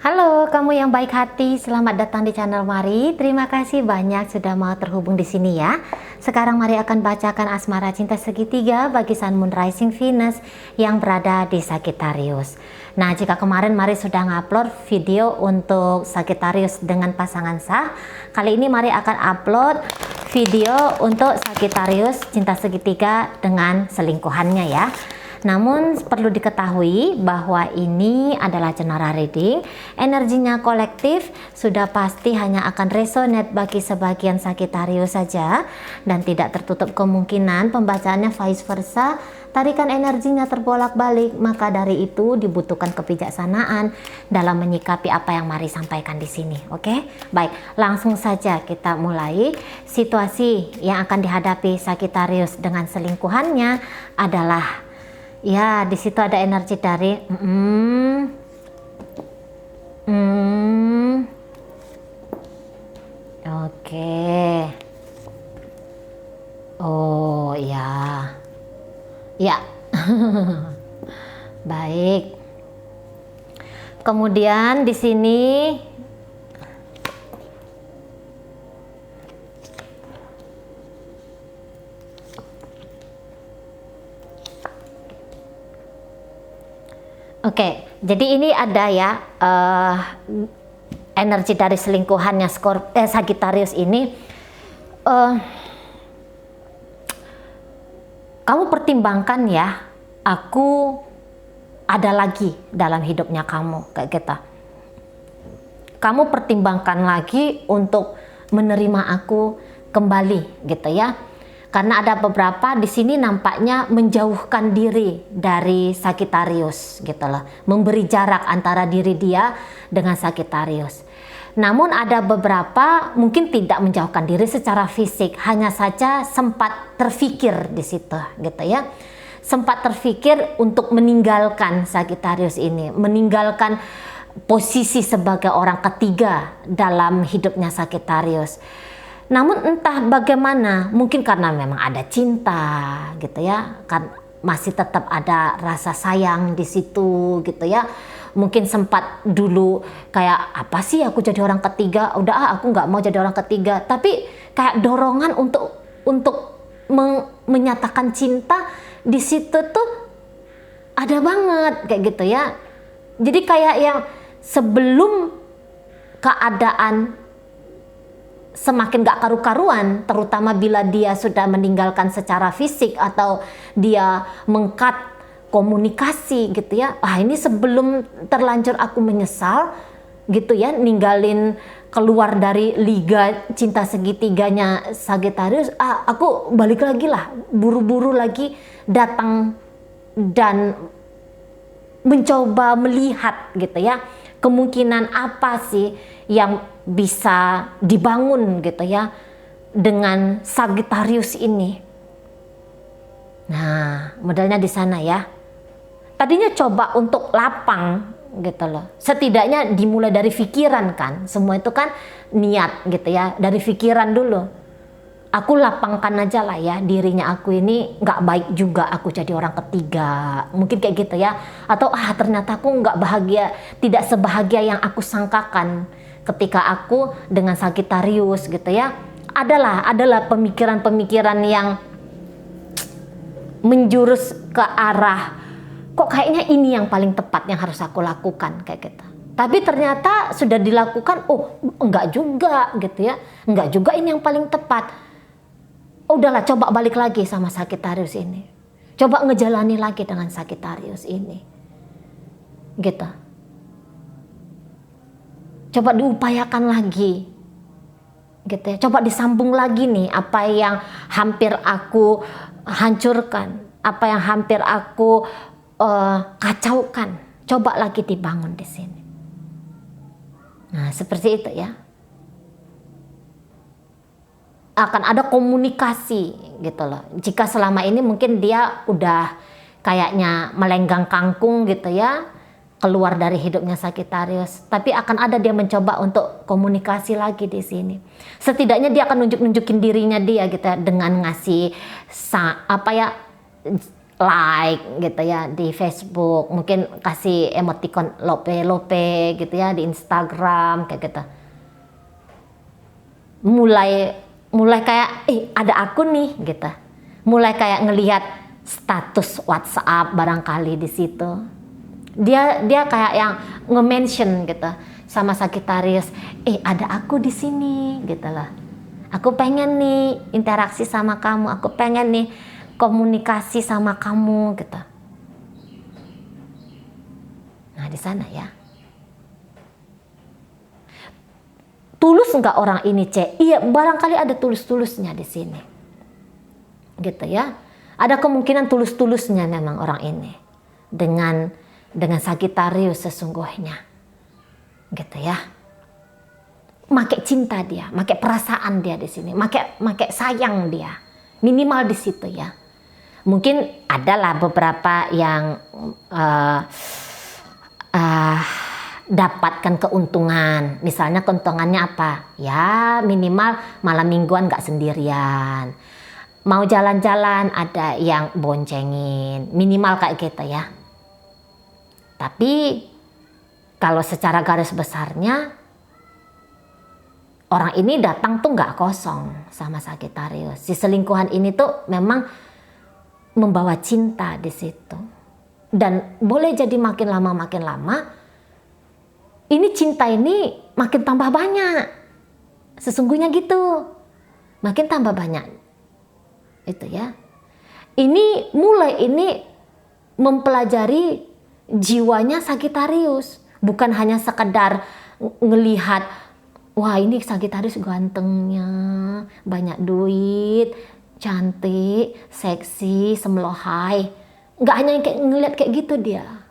Halo, kamu yang baik hati, selamat datang di channel Mari. Terima kasih banyak sudah mau terhubung di sini ya. Sekarang Mari akan bacakan asmara cinta segitiga bagi Sun Moon Rising Venus yang berada di Sagittarius. Nah, jika kemarin Mari sudah ngupload video untuk Sagittarius dengan pasangan sah, kali ini Mari akan upload video untuk Sagittarius cinta segitiga dengan selingkuhannya ya. Namun perlu diketahui bahwa ini adalah general reading, energinya kolektif, sudah pasti hanya akan resonate bagi sebagian Sagittarius saja dan tidak tertutup kemungkinan pembacaannya vice versa, tarikan energinya terbolak-balik, maka dari itu dibutuhkan kebijaksanaan dalam menyikapi apa yang Mari sampaikan di sini. Oke? Baik, langsung saja kita mulai. Situasi yang akan dihadapi Sagittarius dengan selingkuhannya adalah ya, di situ ada energi dari oke. Oh ya. Ya. Baik. Kemudian di sini oke, jadi ini ada ya energi dari selingkuhannya Sagittarius ini. Kamu pertimbangkan ya, aku ada lagi dalam hidupnya kamu, kayak gitu. Kamu pertimbangkan lagi untuk menerima aku kembali, gitu ya. Karena ada beberapa di sini nampaknya menjauhkan diri dari Sagittarius gitu loh, memberi jarak antara diri dia dengan Sagittarius. Namun ada beberapa mungkin tidak menjauhkan diri secara fisik, hanya saja sempat terfikir di situ gitu ya. Sempat terfikir untuk meninggalkan Sagittarius ini, meninggalkan posisi sebagai orang ketiga dalam hidupnya Sagittarius. Namun entah bagaimana, mungkin karena memang ada cinta gitu ya, kan masih tetap ada rasa sayang di situ gitu ya. Mungkin sempat dulu kayak apa sih aku jadi orang ketiga, udah aku nggak mau jadi orang ketiga. Tapi kayak dorongan untuk menyatakan cinta di situ tuh ada banget kayak gitu ya. Jadi kayak yang sebelum keadaan semakin gak karu-karuan, terutama bila dia sudah meninggalkan secara fisik atau dia mengkat komunikasi gitu ya. Ini sebelum terlanjur aku menyesal gitu ya, ninggalin keluar dari liga cinta segitiganya Sagittarius, aku balik lagi lah, buru-buru lagi datang dan mencoba melihat gitu ya, kemungkinan apa sih yang bisa dibangun gitu ya dengan Sagittarius ini. Nah, modalnya di sana ya. Tadinya coba untuk lapang gitu loh. Setidaknya dimulai dari pikiran kan. Semua itu kan niat gitu ya, dari pikiran dulu. Aku lapangkan aja lah ya, dirinya aku ini nggak baik juga aku jadi orang ketiga, mungkin kayak gitu ya. Atau ternyata aku nggak bahagia, tidak sebahagia yang aku sangkakan ketika aku dengan Sagittarius gitu ya. Adalah pemikiran-pemikiran yang menjurus ke arah kok kayaknya ini yang paling tepat yang harus aku lakukan kayak gitu. Tapi ternyata sudah dilakukan, enggak juga gitu ya, enggak juga ini yang paling tepat. Udahlah, coba balik lagi sama Sagittarius ini. Coba ngejalani lagi dengan Sagittarius ini. Gitu. Coba diupayakan lagi. Gitu ya. Coba disambung lagi nih apa yang hampir aku hancurkan, apa yang hampir aku kacaukan. Coba lagi dibangun di sini. Nah, seperti itu ya. Akan ada komunikasi gitu loh. Jika selama ini mungkin dia udah kayaknya melenggang kangkung gitu ya, keluar dari hidupnya Sagittarius, tapi akan ada dia mencoba untuk komunikasi lagi di sini. Setidaknya dia akan nunjukin dirinya dia gitu ya, dengan ngasih like gitu ya di Facebook, mungkin kasih emoticon lope-lope gitu ya di Instagram kayak gitu. Mulai kayak ada aku nih gitu. Mulai kayak ngelihat status WhatsApp barangkali di situ. Dia kayak yang nge-mention gitu sama Sagittarius, ada aku di sini gitu lah. Aku pengen nih interaksi sama kamu, aku pengen nih komunikasi sama kamu gitu. Nah di sana ya. Tulus nggak orang ini, Cek? Iya, barangkali ada tulus-tulusnya di sini. Gitu ya. Ada kemungkinan tulus-tulusnya memang orang ini. Dengan Sagittarius sesungguhnya. Gitu ya. Make cinta dia, make perasaan dia di sini, make sayang dia. Minimal di situ ya. Mungkin adalah beberapa yang dapatkan keuntungan. Misalnya keuntungannya apa? Ya minimal malam mingguan nggak sendirian. Mau jalan-jalan ada yang boncengin. Minimal kayak gitu ya. Tapi kalau secara garis besarnya orang ini datang tuh nggak kosong sama Sagittarius. Si selingkuhan ini tuh memang membawa cinta di situ. Dan boleh jadi makin lama ini cinta ini makin tambah banyak. Sesungguhnya gitu. Makin tambah banyak. Itu ya. Ini mempelajari jiwanya Sagittarius. Bukan hanya sekedar ngelihat, wah ini Sagittarius gantengnya, banyak duit, cantik, seksi, semlohai. Nggak hanya yang kayak ngelihat kayak gitu dia.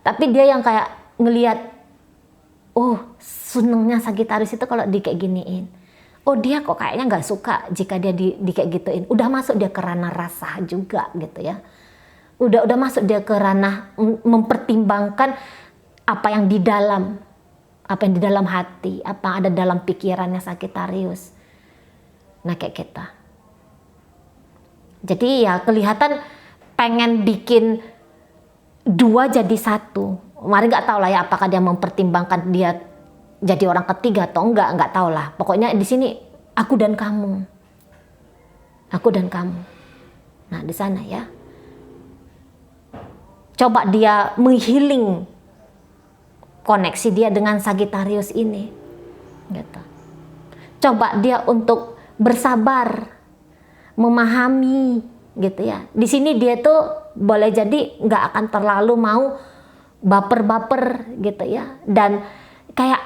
Tapi dia yang kayak ngelihat, oh senengnya Sagittarius itu kalau di kayak giniin. Oh dia kok kayaknya nggak suka jika dia di kayak gituin. Udah masuk dia ke ranah rasa juga gitu ya. Udah masuk dia ke ranah mempertimbangkan apa yang di dalam hati, apa yang ada dalam pikirannya Sagittarius. Nah kayak kita. Jadi ya kelihatan pengen bikin dua jadi satu. Mari nggak tahu lah ya apakah dia mempertimbangkan dia jadi orang ketiga atau nggak tahu lah. Pokoknya di sini aku dan kamu. Nah di sana ya. Coba dia menghealing koneksi dia dengan Sagittarius ini. Gitu. Coba dia untuk bersabar, memahami gitu ya. Di sini dia tuh boleh jadi nggak akan terlalu mau baper-baper gitu ya, dan kayak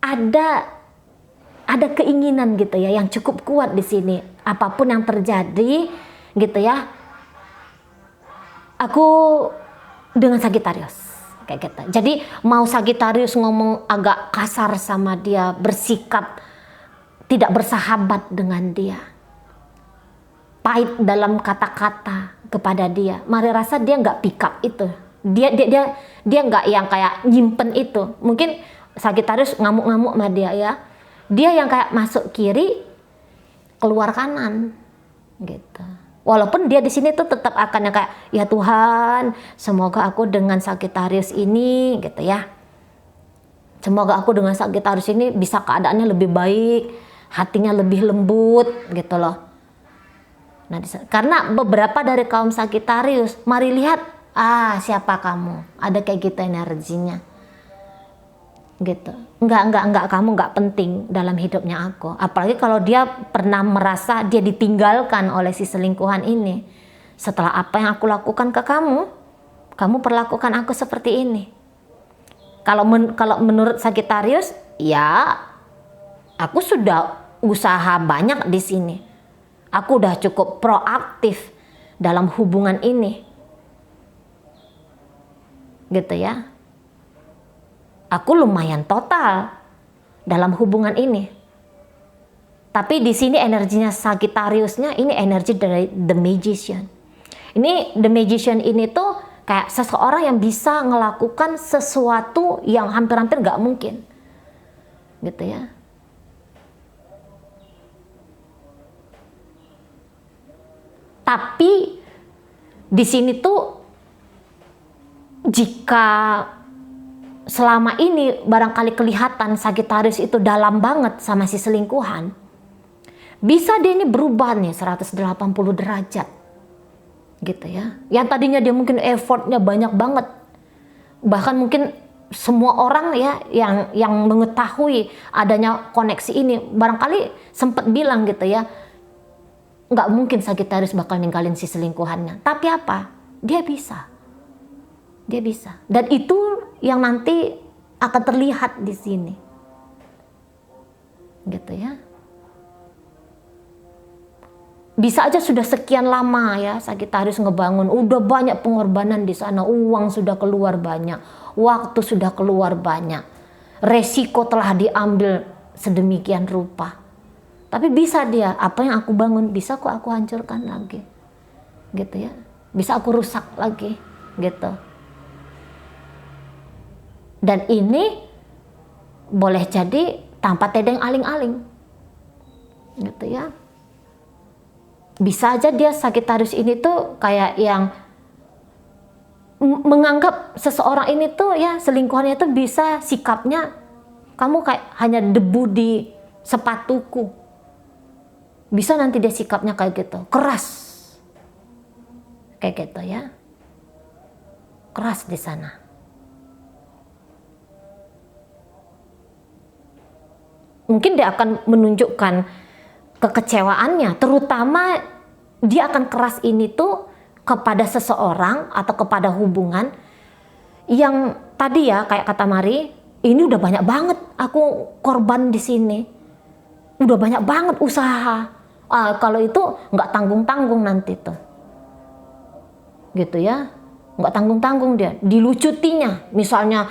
ada keinginan gitu ya yang cukup kuat di sini. Apapun yang terjadi gitu ya, aku dengan Sagittarius kayak gitu. Jadi mau Sagittarius ngomong agak kasar sama dia, bersikap tidak bersahabat dengan dia, pahit dalam kata-kata kepada dia, mari rasa dia nggak pick up itu. Dia nggak yang kayak nyimpen itu. Mungkin Sagittarius ngamuk-ngamuk sama dia ya. Dia yang kayak masuk kiri, keluar kanan, gitu. Walaupun dia di sini tuh tetap akan yang kayak, ya Tuhan, semoga aku dengan Sagittarius ini, gitu ya. Semoga aku dengan Sagittarius ini bisa keadaannya lebih baik, hatinya lebih lembut, gitu loh. Nah, karena beberapa dari kaum Sagittarius, mari lihat. Siapa kamu? Ada kayak gitu energinya. Gitu. Enggak, kamu enggak penting dalam hidupnya aku. Apalagi kalau dia pernah merasa dia ditinggalkan oleh si selingkuhan ini. Setelah apa yang aku lakukan ke kamu perlakukan aku seperti ini. Kalau menurut Sagittarius, ya aku sudah usaha banyak di sini. Aku udah cukup proaktif dalam hubungan ini. Gitu ya. Aku lumayan total dalam hubungan ini. Tapi di sini energinya Sagittariusnya ini energi dari The Magician. Ini The Magician ini tuh kayak seseorang yang bisa melakukan sesuatu yang hampir-hampir nggak mungkin. Gitu ya. Tapi Di sini tuh jika selama ini barangkali kelihatan Sagittarius itu dalam banget sama si selingkuhan, bisa dia ini berubah nih 180 derajat gitu ya. Yang tadinya dia mungkin effortnya banyak banget, bahkan mungkin semua orang ya yang mengetahui adanya koneksi ini barangkali sempat bilang gitu ya, nggak mungkin Sagittarius bakal ninggalin si selingkuhannya. Tapi apa? Dia bisa. Dan itu yang nanti akan terlihat di sini. Gitu ya. Bisa aja sudah sekian lama ya Sagittarius ngebangun, udah banyak pengorbanan di sana, uang sudah keluar banyak, waktu sudah keluar banyak, resiko telah diambil sedemikian rupa. Tapi bisa dia, apa yang aku bangun bisa kok aku hancurkan lagi, gitu ya. Bisa aku rusak lagi, gitu. Dan ini boleh jadi tanpa tedeng aling-aling, gitu ya. Bisa aja dia Sagittarius ini tuh kayak yang menganggap seseorang ini tuh ya selingkuhannya tuh bisa sikapnya kamu kayak hanya debu di sepatuku. Bisa nanti dia sikapnya kayak gitu, keras. Kayak gitu ya. Keras di sana. Mungkin dia akan menunjukkan kekecewaannya, terutama dia akan keras ini tuh kepada seseorang atau kepada hubungan yang tadi ya kayak kata Mari, ini udah banyak banget aku korban di sini. Udah banyak banget usaha. Kalau itu nggak tanggung-tanggung nanti tuh, gitu ya, nggak tanggung-tanggung dia, dilucutinya. Misalnya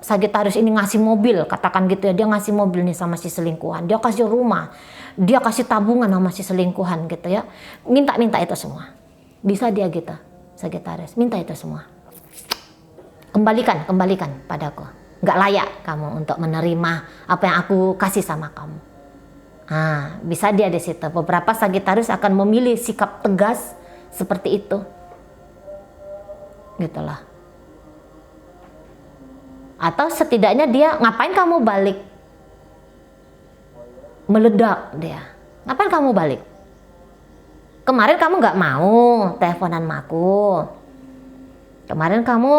Sagittarius ini ngasih mobil, katakan gitu ya, dia ngasih mobil nih sama si selingkuhan, dia kasih rumah, dia kasih tabungan sama si selingkuhan gitu ya, minta itu semua, bisa dia gitu, Sagittarius, minta itu semua, kembalikan padaku, nggak layak kamu untuk menerima apa yang aku kasih sama kamu. Bisa dia di situ. Beberapa Sagittarius akan memilih sikap tegas seperti itu, gitulah. Atau setidaknya dia, ngapain kamu balik? Meledak dia. Ngapain kamu balik? Kemarin kamu nggak mau teleponan sama aku. Kemarin kamu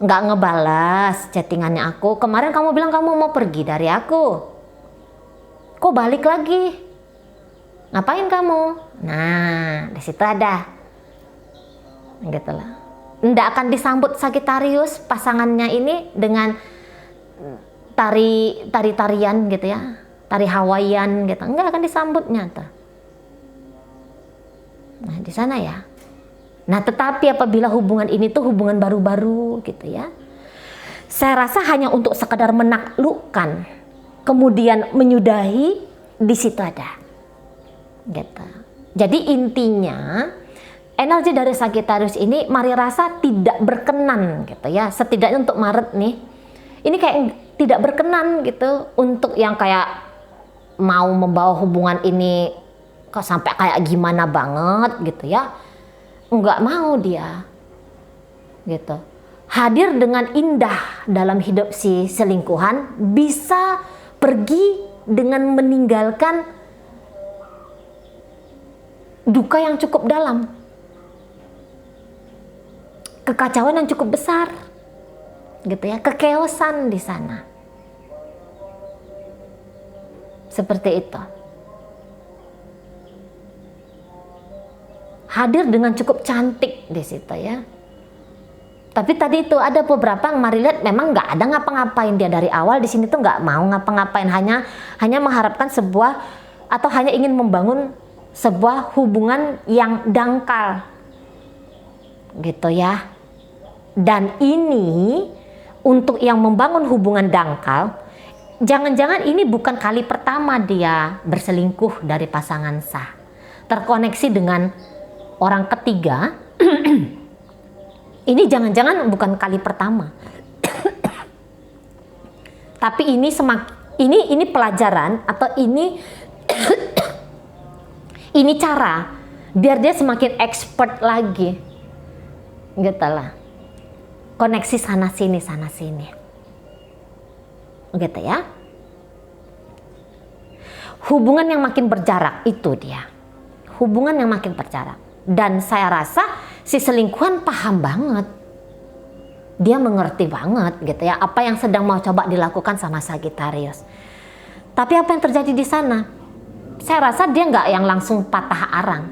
nggak ngebalas chattingannya aku. Kemarin kamu bilang kamu mau pergi dari aku. Kok balik lagi? Ngapain kamu? Nah, di situ ada. Gitulah. Nggak akan disambut Sagittarius pasangannya ini dengan tarian gitu ya. Tari Hawaiian gitu. Nggak akan disambutnya tuh. Nah, di sana ya. Nah, tetapi apabila hubungan ini tuh hubungan baru-baru gitu ya, saya rasa hanya untuk sekadar menaklukkan, kemudian menyudahi, di situ ada. Gitu. Jadi intinya energi dari Sagittarius ini Mari rasa tidak berkenan gitu ya, setidaknya untuk Maret nih. Ini kayak tidak berkenan gitu untuk yang kayak mau membawa hubungan ini kok sampai kayak gimana banget gitu ya. Nggak mau dia gitu. Hadir dengan indah dalam hidup si selingkuhan, bisa pergi dengan meninggalkan duka yang cukup dalam, kekacauan yang cukup besar gitu ya, kekeosan di sana. Seperti itu. Hadir dengan cukup cantik di situ ya. Tapi tadi itu ada beberapa yang Mari lihat memang nggak ada ngapa-ngapain dia dari awal di sini tuh nggak mau ngapa-ngapain, hanya mengharapkan sebuah atau hanya ingin membangun sebuah hubungan yang dangkal gitu ya. Dan ini untuk yang membangun hubungan dangkal, jangan-jangan ini bukan kali pertama dia berselingkuh dari pasangan sah, terkoneksi dengan orang ketiga. Ini jangan-jangan bukan kali pertama. Tapi ini pelajaran atau ini Ini cara biar dia semakin expert lagi, gitu lah. Koneksi sana sini, gitu ya. Hubungan yang makin berjarak itu dia, hubungan yang makin berjarak. Dan saya rasa si selingkuhan paham banget, dia mengerti banget, gitu ya, apa yang sedang mau coba dilakukan sama Sagittarius. Tapi apa yang terjadi di sana? Saya rasa dia nggak yang langsung patah arang,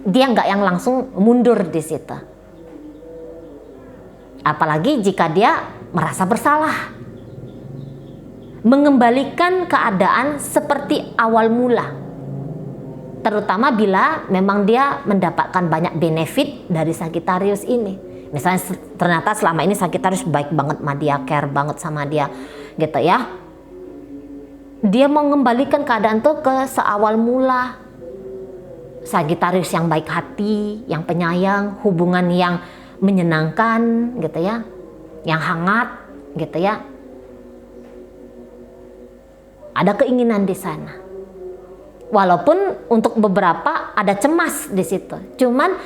dia nggak yang langsung mundur di situ. Apalagi jika dia merasa bersalah, mengembalikan keadaan seperti awal mula, terutama bila memang dia mendapatkan banyak benefit dari Sagittarius ini. Misalnya ternyata selama ini Sagittarius baik banget sama dia, care banget sama dia, gitu ya. Dia mau mengembalikan keadaan tuh ke seawal mula. Sagittarius yang baik hati, yang penyayang, hubungan yang menyenangkan, gitu ya, yang hangat, gitu ya. Ada keinginan di sana. Walaupun untuk beberapa ada cemas di situ. Cuman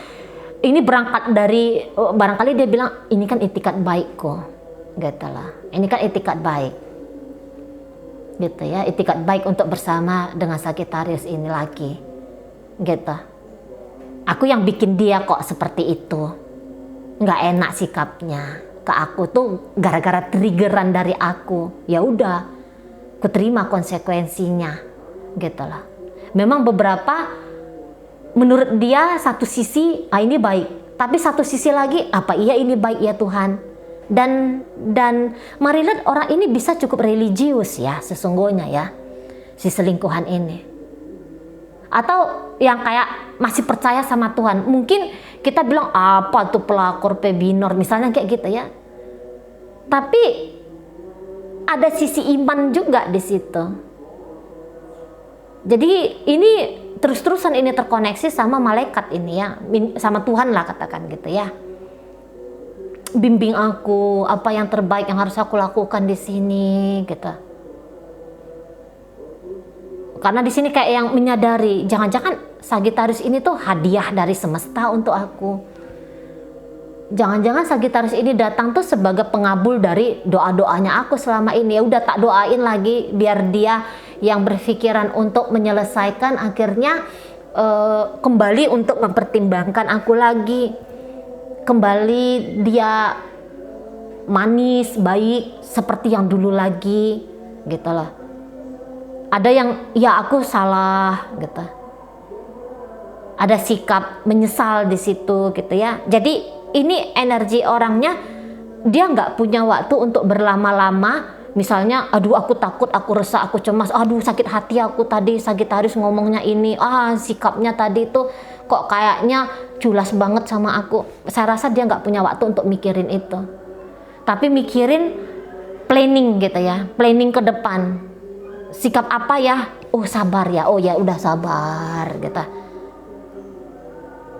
ini berangkat dari, barangkali dia bilang ini kan itikat baik kok, gitu lah. Ini kan itikat baik, gitu ya, itikat baik untuk bersama dengan Sagittarius ini lagi, gitu. Aku yang bikin dia kok seperti itu. Nggak enak sikapnya ke aku tuh gara-gara triggeran dari aku. Ya udah, aku terima konsekuensinya, gitu lah. Memang beberapa menurut dia satu sisi ini baik, tapi satu sisi lagi apa iya ini baik ya Tuhan. Dan mari lihat, orang ini bisa cukup religius ya sesungguhnya ya, si selingkuhan ini. Atau yang kayak masih percaya sama Tuhan. Mungkin kita bilang apa tuh pelakor pebinor misalnya kayak gitu ya. Tapi ada sisi iman juga di situ. Jadi ini terus-terusan ini terkoneksi sama malaikat ini ya, sama Tuhan lah katakan gitu ya. Bimbing aku, apa yang terbaik yang harus aku lakukan di sini gitu. Karena di sini kayak yang menyadari, jangan-jangan Sagittarius ini tuh hadiah dari semesta untuk aku. Jangan-jangan Sagittarius ini datang tuh sebagai pengabul dari doa-doanya aku selama ini. Ya udah tak doain lagi biar dia yang berpikiran untuk menyelesaikan, akhirnya kembali untuk mempertimbangkan aku lagi. Kembali dia manis, baik seperti yang dulu lagi, gitu loh. Ada yang ya aku salah gitu. Ada sikap menyesal di situ gitu ya. Jadi ini energi orangnya, dia nggak punya waktu untuk berlama-lama. Misalnya, aduh aku takut, aku resah, aku cemas, aduh sakit hati aku tadi Sagittarius ngomongnya ini, sikapnya tadi tuh kok kayaknya culas banget sama aku. Saya rasa dia nggak punya waktu untuk mikirin itu. Tapi mikirin planning gitu ya, planning ke depan. Sikap apa ya? Oh sabar ya, oh ya udah sabar gitu.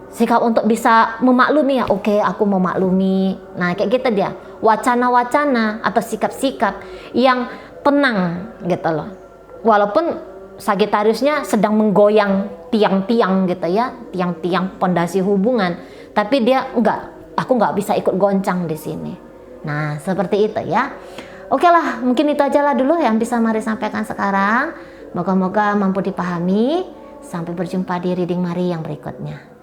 Sikap untuk bisa memaklumi ya, oke aku mau maklumi. Nah kayak gitu dia, wacana-wacana atau sikap-sikap yang tenang gitu loh. Walaupun Sagittariusnya sedang menggoyang tiang-tiang gitu ya, tiang-tiang pondasi hubungan, tapi dia aku nggak bisa ikut goncang di sini. Nah seperti itu ya. Oke lah, mungkin itu aja lah dulu yang bisa Mari sampaikan sekarang. Moga-moga mampu dipahami. Sampai berjumpa di reading Mari yang berikutnya.